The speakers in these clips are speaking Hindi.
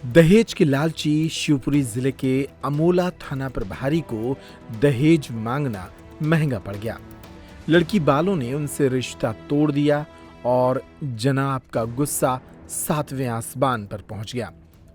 दहेज के लालची शिवपुरी जिले के अमोला थाना प्रभारी को दहेज मांगना महंगा पड़ गया। लड़की वालों ने उनसे रिश्ता तोड़ दिया और जनाब का गुस्सा 7वें आसमान पर पहुंच गया।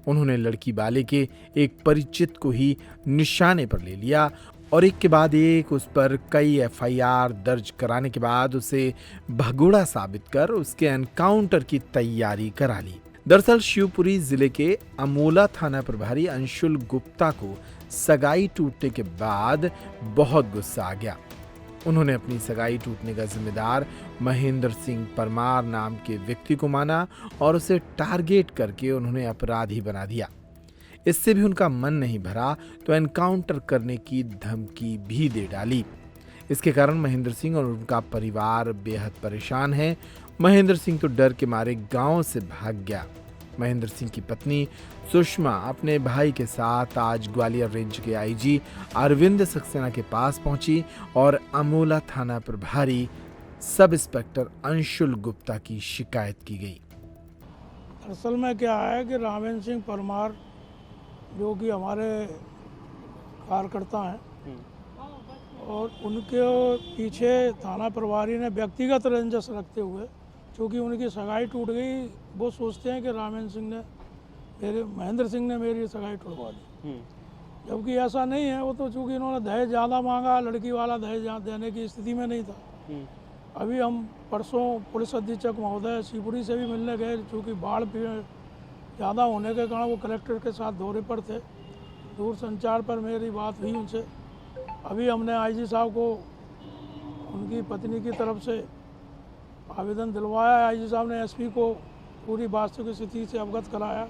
उन्होंने लड़की वाले के एक परिचित को ही निशाने पर ले लिया और एक के बाद एक उस पर कई एफआईआर दर्ज कराने के बाद उसे भगोड़ा साबित कर उसके एनकाउंटर की तैयारी करा ली। दरअसल शिवपुरी जिले के अमोला थाना प्रभारी अंशुल गुप्ता को सगाई टूटने के बाद बहुत गुस्सा आ गया। उन्होंने अपनी सगाई टूटने का जिम्मेदार महेंद्र सिंह परमार नाम के व्यक्ति को माना और उसे टारगेट करके उन्होंने अपराधी बना दिया। इससे भी उनका मन नहीं भरा तो एनकाउंटर करने की धमकी भी दे डाली। इसके कारण महेंद्र सिंह और उनका परिवार बेहद परेशान है। महेंद्र सिंह तो डर के मारे गांव से भाग गया। महेंद्र सिंह की पत्नी सुषमा अपने भाई के साथ आज ग्वालियर रेंज के आईजी अरविंद सक्सेना के पास पहुंची और अमोला थाना प्रभारी सब इंस्पेक्टर अंशुल गुप्ता की शिकायत की गई। असल में क्या है कि रामेंद्र सिंह परमार जो कि हमारे कार्यकर्ता हैं और उनके पीछे थाना प्रभारी ने व्यक्तिगत रंजिश रखते हुए, चूँकि उनकी सगाई टूट गई, वो सोचते हैं कि महेंद्र सिंह ने मेरी सगाई टूटवा दी, जबकि ऐसा नहीं है। वो तो चूँकि इन्होंने दहेज ज़्यादा मांगा, लड़की वाला दहेज देने की स्थिति में नहीं था। अभी हम परसों पुलिस अधीक्षक महोदय शिवपुरी से भी मिलने गए, चूँकि बाढ़ ज़्यादा होने के कारण वो कलेक्टर के साथ दौरे पर थे। दूर संचार पर मेरी बात हुई उनसे। अभी हमने आईजी साहब को उनकी पत्नी की तरफ से आवेदन दिलवाया है। आईजी साहब ने एसपी को पूरी वास्तविक स्थिति से अवगत कराया।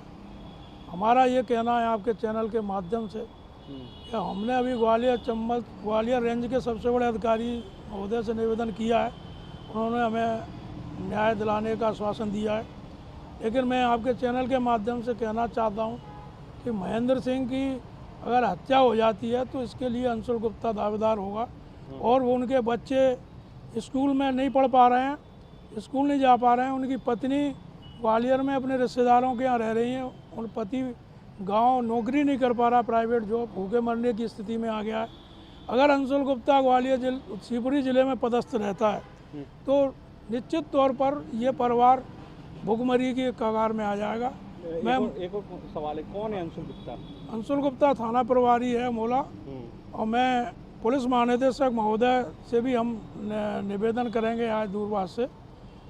हमारा ये कहना है आपके चैनल के माध्यम से कि हमने अभी ग्वालियर रेंज के सबसे बड़े अधिकारी महोदय से निवेदन किया है। उन्होंने हमें न्याय दिलाने का आश्वासन दिया है, लेकिन मैं आपके चैनल के माध्यम से कहना चाहता हूँ कि महेंद्र सिंह की अगर हत्या हो जाती है तो इसके लिए अंशुल गुप्ता दावेदार होगा। और वो उनके बच्चे स्कूल में नहीं पढ़ पा रहे हैं, स्कूल नहीं जा पा रहे हैं। उनकी पत्नी ग्वालियर में अपने रिश्तेदारों के यहाँ रह रही हैं। उन पति गांव नौकरी नहीं कर पा रहा, प्राइवेट जॉब, भूखे मरने की स्थिति में आ गया है। अगर अंशुल गुप्ता ग्वालियर शिवपुरी जिले में पदस्थ रहता है तो निश्चित तौर पर यह परिवार भुखमरी की कगार में आ जाएगा। मैं एक और सवाल है, कौन है अंशुल गुप्ता? अंशुल गुप्ता थाना प्रभारी है मोला, और मैं पुलिस महानिदेशक महोदय से भी हम निवेदन करेंगे, आज दूरभाष से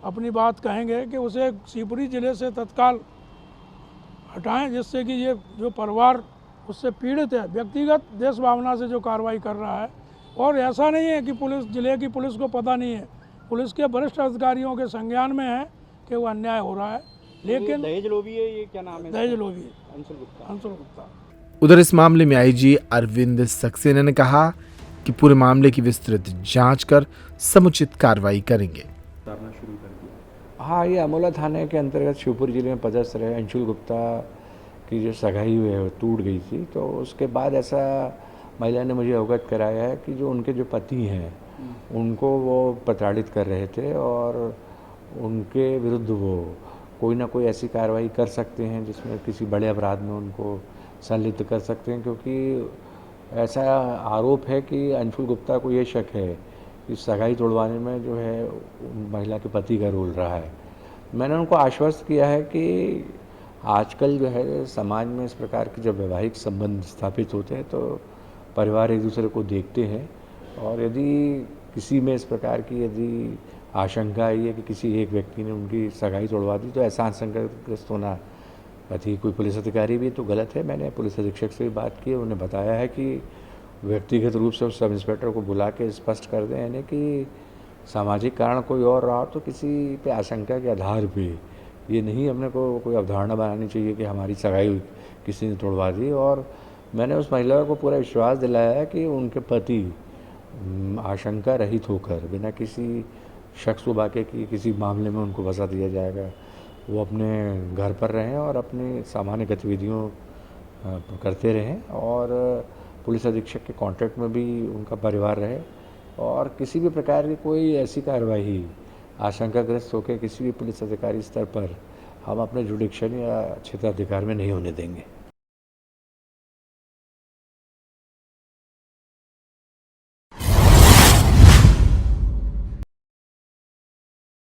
अपनी बात कहेंगे कि उसे शिवपुरी जिले से तत्काल हटाएं, जिससे कि ये जो परिवार उससे पीड़ित है, व्यक्तिगत देश भावना से जो कार्रवाई कर रहा है। और ऐसा नहीं है कि जिले की पुलिस को पता नहीं है, पुलिस के वरिष्ठ अधिकारियों के संज्ञान में है कि वो अन्याय हो रहा है। लेकिन दहेज लोभी है, ये क्या नाम है? दहेज लोभी अंशुल गुप्ता। उधर इस मामले में आईजी अरविंद सक्सेना ने कहा कि पूरे मामले की विस्तृत जांच कर समुचित कार्रवाई करेंगे। हाँ, ये अमोला थाने के अंतर्गत शिवपुरी जिले में पदस्थ रहे अंशुल गुप्ता की जो सगाई हुई है टूट गई थी, तो उसके बाद ऐसा महिला ने मुझे अवगत कराया है कि जो उनके जो पति हैं उनको वो प्रताड़ित कर रहे थे और उनके विरुद्ध वो कोई ना कोई ऐसी कार्रवाई कर सकते हैं जिसमें किसी बड़े अपराध में उनको संलिप्त कर सकते हैं, क्योंकि ऐसा आरोप है कि अंशुल गुप्ता को ये शक है कि सगाई तोड़वाने में जो है महिला के पति का रोल रहा है। मैंने उनको आश्वस्त किया है कि आजकल जो है समाज में इस प्रकार के जब वैवाहिक संबंध स्थापित होते हैं तो परिवार एक दूसरे को देखते हैं, और यदि किसी में इस प्रकार की यदि आशंका आई है कि किसी एक व्यक्ति ने उनकी सगाई तोड़वा दी तो ऐसा आशंकाग्रस्त होना पति कोई पुलिस अधिकारी भी तो गलत है। मैंने पुलिस अधीक्षक से भी बात की, उन्हें बताया है कि व्यक्तिगत रूप से उस सब इंस्पेक्टर को बुला के स्पष्ट कर दें यानी कि सामाजिक कारण कोई और रहा तो किसी पे आशंका के आधार पे ये नहीं हमने को कोई अवधारणा बनानी चाहिए कि हमारी सगाई किसी ने तोड़वा दी। और मैंने उस महिला को पूरा विश्वास दिलाया है कि उनके पति आशंका रहित होकर बिना किसी शक शुबा की किसी मामले में उनको फंसा दिया जाएगा। वो अपने घर पर रहें और अपनी सामान्य गतिविधियों करते रहें और पुलिस अधीक्षक के कांटेक्ट में भी उनका परिवार रहे, और किसी भी प्रकार की कोई ऐसी कार्रवाई आशंकाग्रस्त होकर किसी भी पुलिस अधिकारी स्तर पर हम अपने जुडिक्शन या क्षेत्राधिकार में नहीं होने देंगे।